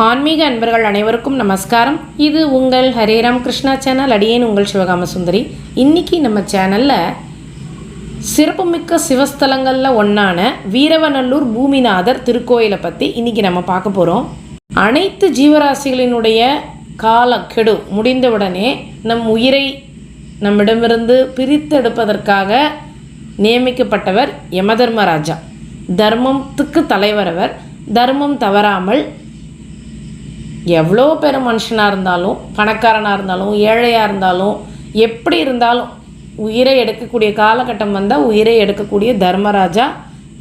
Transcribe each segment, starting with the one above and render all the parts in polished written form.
ஆன்மீக அன்பர்கள் அனைவருக்கும் நமஸ்காரம். இது உங்கள் ஹரேராம் கிருஷ்ணா சேனல். அடியேன் உங்கள் சிவகாம சுந்தரி. இன்றைக்கி நம்ம சேனலில் சிறப்புமிக்க சிவஸ்தலங்களில் ஒன்றான வீரவநல்லூர் பூமிநாதர் திருக்கோயிலை பற்றி இன்றைக்கி நம்ம பார்க்க போகிறோம். அனைத்து ஜீவராசிகளினுடைய காலக்கெடு முடிந்தவுடனே நம் உயிரை நம்மிடமிருந்து பிரித்தெடுப்பதற்காக நியமிக்கப்பட்டவர் யமதர்மராஜா. தர்மத்துக்கு தலைவரவர். தர்மம் தவறாமல் எவ்வளோ பெரும் மனுஷனாக இருந்தாலும், பணக்காரனாக இருந்தாலும், ஏழையாக இருந்தாலும், எப்படி இருந்தாலும் உயிரை எடுக்கக்கூடிய காலகட்டம் வந்தால் உயிரை எடுக்கக்கூடிய தர்மராஜா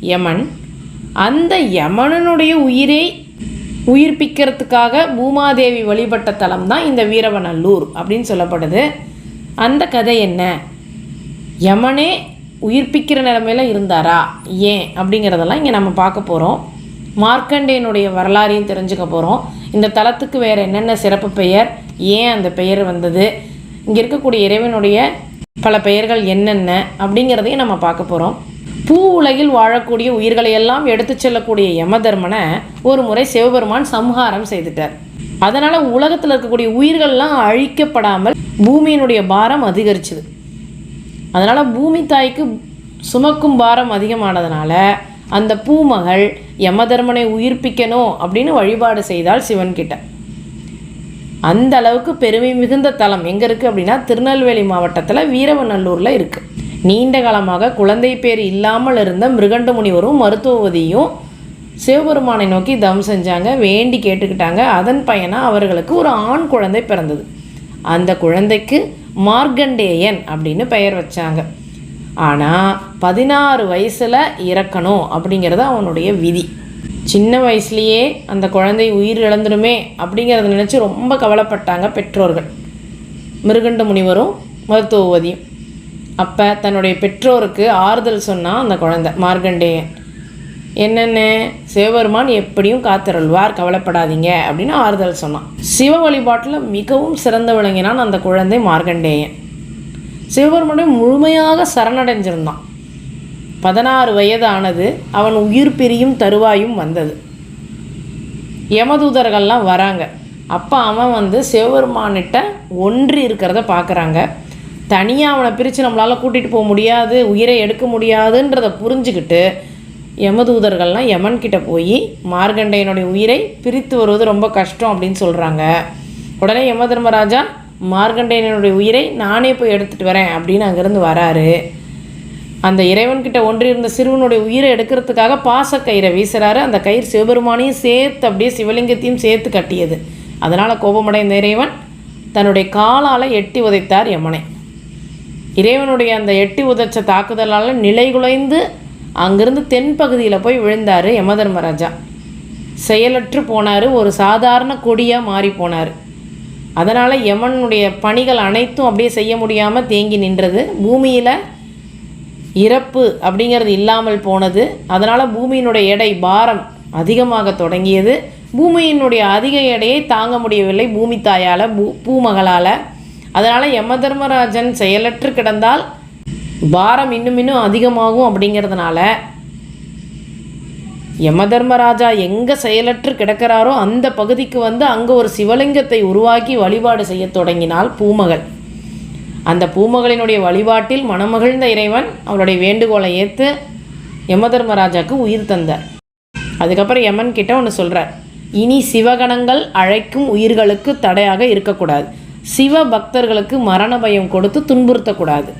யமன். அந்த யமனனுடைய உயிரை உயிர்ப்பிக்கிறதுக்காக பூமாதேவி வழிபட்ட தலம் தான் இந்த வீரவநல்லூர் அப்படின்னு சொல்லப்படுது. அந்த கதை என்ன? யமனே உயிர்ப்பிக்கிற நிலைமையில் இருந்தாரா, ஏன் அப்படிங்கிறதெல்லாம் இங்கே நம்ம பார்க்க போகிறோம். மார்க்கண்டேயனுடைய வரலாறையும் தெரிஞ்சுக்க போகிறோம். இந்த தலத்துக்கு வேறு என்னென்ன சிறப்பு பெயர், ஏன் அந்த பெயர் வந்தது, இங்கே இருக்கக்கூடிய இறைவனுடைய பல பெயர்கள் என்னென்ன அப்படிங்கிறதையும் நம்ம பார்க்க போகிறோம். பூ உலகில் வாழக்கூடிய உயிர்களையெல்லாம் எடுத்து செல்லக்கூடிய யமதர்மனை ஒரு முறை சிவபெருமான் சம்ஹாரம் செய்துட்டார். அதனால் உலகத்தில் இருக்கக்கூடிய உயிர்கள்லாம் அழிக்கப்படாமல் பூமியினுடைய பாரம் அதிகரிச்சுது. அதனால் பூமி தாய்க்கு சுமக்கும் பாரம் அதிகமானதுனால அந்த பூமகள் யமதர்மனை உயிர்ப்பிக்கணும் அப்படின்னு வழிபாடு செய்தால் சிவன்கிட்ட. அந்த அளவுக்கு பெருமை மிகுந்த தலம் எங்கே இருக்குது அப்படின்னா திருநெல்வேலி மாவட்டத்தில் வீரவநல்லூரில் இருக்குது. நீண்ட காலமாக குழந்தை பேர் இல்லாமல் இருந்த மிருகண்ட முனிவரும் மருத்துவவதியும் சிவபெருமானை நோக்கி தவம் செஞ்சாங்க, வேண்டி கேட்டுக்கிட்டாங்க. அதன் பயனாக அவர்களுக்கு ஒரு ஆண் குழந்தை பிறந்தது. அந்த குழந்தைக்கு மார்க்கண்டேயன் அப்படின்னு பெயர் வச்சாங்க. ஆனால் 16 வயசில் இறக்கணும் அப்படிங்கிறது அவனுடைய விதி. சின்ன வயசுலேயே அந்த குழந்தை உயிர் இழந்துடுமே அப்படிங்கிறத நினச்சி ரொம்ப கவலைப்பட்டாங்க பெற்றோர்கள், மிருகண்ட முனிவரும் மருத்துவவதியும். அப்போ தன்னுடைய பெற்றோருக்கு ஆறுதல் சொன்னால் அந்த குழந்தை மார்க்கண்டேயன். என்னென்ன, சிவபெருமான் எப்படியும் காத்திருள்வார், கவலைப்படாதீங்க அப்படின்னு ஆறுதல் சொன்னான். சிவ வழிபாட்டில் மிகவும் சிறந்து விளங்கினான் அந்த குழந்தை மார்க்கண்டேயன். சிவபெருமானை முழுமையாக சரணடைஞ்சிருந்தான். 16 வயது ஆனது. அவன் உயிர் பிரியும் தருவாயும் வந்தது. யமதூதர்கள்லாம் வராங்க. அப்போ அவன் சிவபெருமானிட்ட ஒன்றி இருக்கிறத பார்க்குறாங்க. தனியாக அவனை பிரித்து நம்மளால் கூட்டிகிட்டு போக முடியாது, உயிரை எடுக்க முடியாதுன்றதை புரிஞ்சுக்கிட்டு யமதூதர்கள்லாம் யமன்கிட்ட போய் மார்க்கண்டேயனுடைய உயிரை பிரித்து வருவது ரொம்ப கஷ்டம் அப்படின்னு சொல்கிறாங்க. உடனே யமதர்மராஜா மார்க்கண்டேயனுடைய உயிரை நானே போய் எடுத்துகிட்டு வரேன் அப்படின்னு அங்கேருந்து வராரு. அந்த இறைவன்கிட்ட ஒன்றியிருந்த சிறுவனுடைய உயிரை எடுக்கிறதுக்காக பாசக்கயிறை வீசுகிறாரு. அந்த கயிறு சிவபெருமானையும் சேர்த்து அப்படியே சிவலிங்கத்தையும் சேர்த்து கட்டியது. அதனால் கோபமடைந்த இறைவன் தன்னுடைய காலால் எட்டி உதைத்தார் யமனை. இறைவனுடைய அந்த எட்டி உதைச்ச தாக்குதலால் நிலைகுலைந்து அங்கிருந்து தென்பகுதியில் போய் விழுந்தார் யமதர்மராஜா. செயலற்று போனார், ஒரு சாதாரண கொடியாக மாறி போனார். அதனால் யமனுடைய பணிகள் அனைத்தும் அப்படியே செய்ய முடியாமல் தேங்கி நின்றது. பூமியில் இறப்பு அப்படிங்கிறது இல்லாமல் போனது. அதனால் பூமியினுடைய எடை பாரம் அதிகமாக தொடங்கியது. பூமியினுடைய அதிக எடையை தாங்க முடியவில்லை பூமி தாயால், பூமகளால். அதனால் யமதர்மராஜன் செயலற்று கிடந்தால் பாரம் இன்னும் அதிகமாகும். அப்படிங்கிறதுனால யமதர்மராஜா எங்கே செயலற்று கிடக்கிறாரோ அந்த பகுதிக்கு அங்கே ஒரு சிவலிங்கத்தை உருவாக்கி வழிபாடு செய்ய தொடங்கினாள் பூமகள். அந்த பூமகளினுடைய வழிபாட்டில் மனமகிழ்ந்த இறைவன் அவளுடைய வேண்டுகோளை ஏற்று யமதர்மராஜாவுக்கு உயிர் தந்தார். அதுக்கப்புறம் யமன் கிட்ட ஒன்று சொல்கிறார், இனி சிவகணங்கள் அழைக்கும் உயிர்களுக்கு தடையாக இருக்கக்கூடாது, சிவ பக்தர்களுக்கு மரண பயம் கொடுத்து துன்புறுத்தக்கூடாது.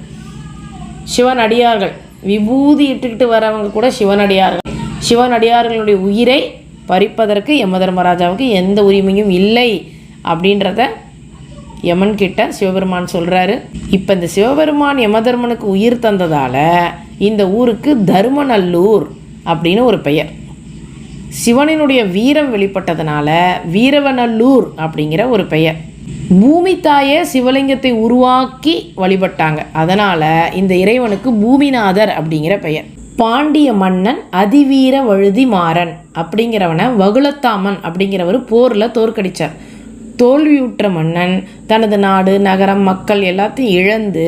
சிவனடியார்கள் விபூதி இட்டுக்கிட்டு வரவங்க கூட சிவனடியார்கள். சிவனடியார்களுடைய உயிரை பறிப்பதற்கு யமதர்மராஜாவுக்கு எந்த உரிமையும் இல்லை அப்படின்றத யமன்கிட்ட சிவபெருமான் சொல்கிறாரு. இப்போ இந்த சிவபெருமான் யமதர்மனுக்கு உயிர் தந்ததால் இந்த ஊருக்கு தர்மநல்லூர் அப்படின்னு ஒரு பெயர். சிவனினுடைய வீரம் வெளிப்பட்டதுனால வீரவநல்லூர் அப்படிங்கிற ஒரு பெயர். பூமி தாயே சிவலிங்கத்தை உருவாக்கி வழிபட்டாங்க. அதனால் இந்த இறைவனுக்கு பூமிநாதர் அப்படிங்கிற பெயர். பாண்டிய மன்னன் அதிவீர வழுதி மாறன் அப்படிங்கிறவனை வகுளத்தாமன் அப்படிங்கிறவர் போரில் தோற்கடித்தார். தோல்வியுற்ற மன்னன் தனது நாடு, நகரம், மக்கள் எல்லாத்தையும் இழந்து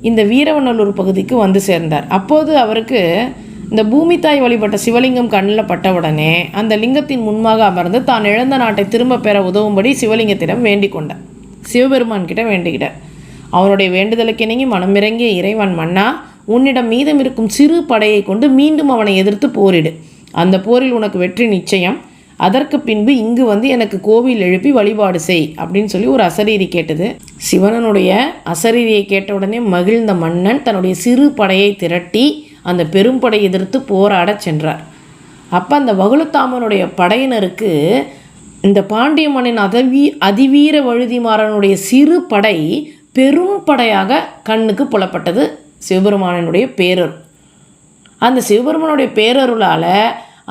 இந்த வீரவநல்லூர் பகுதிக்கு சேர்ந்தார். அப்போது அவருக்கு இந்த பூமி தாய் வழிபட்ட சிவலிங்கம் கண்ணில் பட்ட உடனே அந்த லிங்கத்தின் முன்பாக அமர்ந்து தான் இழந்த நாட்டை திரும்ப பெற உதவும்படி சிவலிங்கத்திடம் வேண்டிக் கொண்டார். சிவபெருமான் கிட்ட வேண்டிக்கிட்டார். அவனுடைய வேண்டுதலுக்கு இணங்கி மனமிறங்கிய இறைவன், மன்னா, உன்னிடம் மீதம் இருக்கும் சிறு படையை கொண்டு மீண்டும் அவனை எதிர்த்து போரிடு. அந்த போரில் உனக்கு வெற்றி நிச்சயம். அதற்கு பின்பு இங்கு வந்து எனக்கு கோவில் எழுப்பி வழிபாடு செய் அப்படின்னு சொல்லி ஒரு அசரீரி கேட்டது. சிவனனுடைய அசரீரியை கேட்ட உடனே மகிழ்ந்த மன்னன் தன்னுடைய சிறு படையை திரட்டி அந்த பெரும்படை எதிர்த்து போராட சென்றார். அப்போ அந்த வகுளத்தாமனுடைய படையினருக்கு இந்த பாண்டிய மன்னன் அதிவீர வழுதிமாறனுடைய சிறு படை பெரும் படையாக கண்ணுக்கு புலப்பட்டது. சிவபெருமானுடைய பேரருள். அந்த சிவபெருமானுடைய பேரருளால்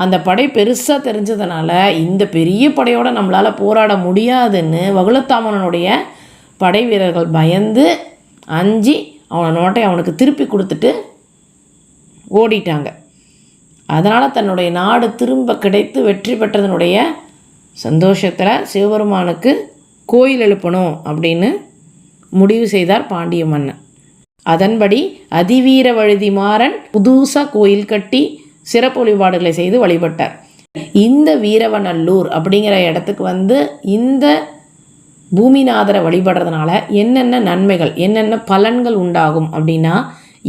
அந்த படை பெருசாக தெரிஞ்சதுனால இந்த பெரிய படையோடு நம்மளால் போராட முடியாதுன்னு வகுளத்தாமனுடைய படை வீரர்கள் பயந்து அஞ்சி அவனை நோட்டை அவனுக்கு திருப்பி கொடுத்துட்டு ஓடிட்டாங்க. அதனால் தன்னுடைய நாடு திரும்ப கிடைத்து வெற்றி பெற்றதனுடைய சந்தோஷத்தில் சிவபெருமானுக்கு கோயில் எழுப்பணும் அப்படின்னு முடிவு செய்தார் பாண்டிய மன்னன். அதன்படி அதிவீர வழுதிமாறன் புதுசாக கோயில் கட்டி சிறப்பு வழிபாடுகளை செய்து வழிபட்டார். இந்த வீரவநல்லூர் அப்படிங்கிற இடத்துக்கு வந்து இந்த பூமிநாதரை வழிபடுறதுனால என்னென்ன நன்மைகள், என்னென்ன பலன்கள் உண்டாகும் அப்படின்னா,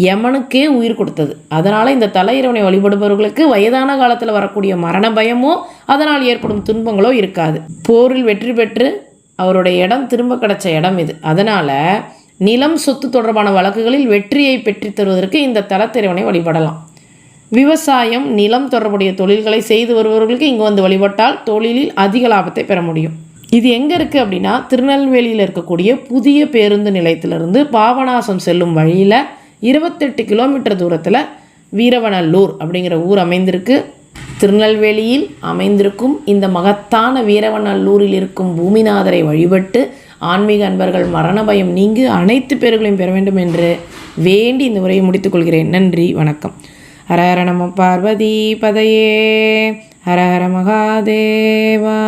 யமனுக்கே உயிர் கொடுத்தது. அதனால் இந்த தல இறைவனை வழிபடுபவர்களுக்கு வயதான காலத்தில் வரக்கூடிய மரண பயமோ அதனால் ஏற்படும் துன்பங்களோ இருக்காது. போரில் வெற்றி பெற்று அவருடைய இடம் திரும்ப கிடைச்ச இடம் இது. அதனால் நிலம் சொத்து தொடர்பான வழக்குகளில் வெற்றியை பெற்று தருவதற்கு இந்த தலத்திறைவனை வழிபடலாம். விவசாயம், நிலம் தொடர்புடைய தொழில்களை செய்து வருபவர்களுக்கு இங்கு வந்து வழிபட்டால் தொழிலில் அதிக லாபத்தை பெற முடியும். இது எங்கே இருக்குது அப்படின்னா, திருநெல்வேலியில் இருக்கக்கூடிய புதிய பேருந்து நிலையத்திலிருந்து பாபநாசம் செல்லும் வழியில் 28 கிலோமீட்டர் தூரத்தில் வீரவநல்லூர் அப்படிங்கிற ஊர் அமைந்திருக்கு. திருநெல்வேலியில் அமைந்திருக்கும் இந்த மகத்தான வீரவநல்லூரில் இருக்கும் பூமிநாதரை வழிபட்டு ஆன்மீக அன்பர்கள் மரண பயம் நீங்கி அனைத்து பேர்களையும் பெற வேண்டும் என்று வேண்டி இந்த உரையை முடித்துக்கொள்கிறேன். நன்றி, வணக்கம். ஹர ஹர நம பார்வதி பதையே, ஹர ஹர மகாதேவா.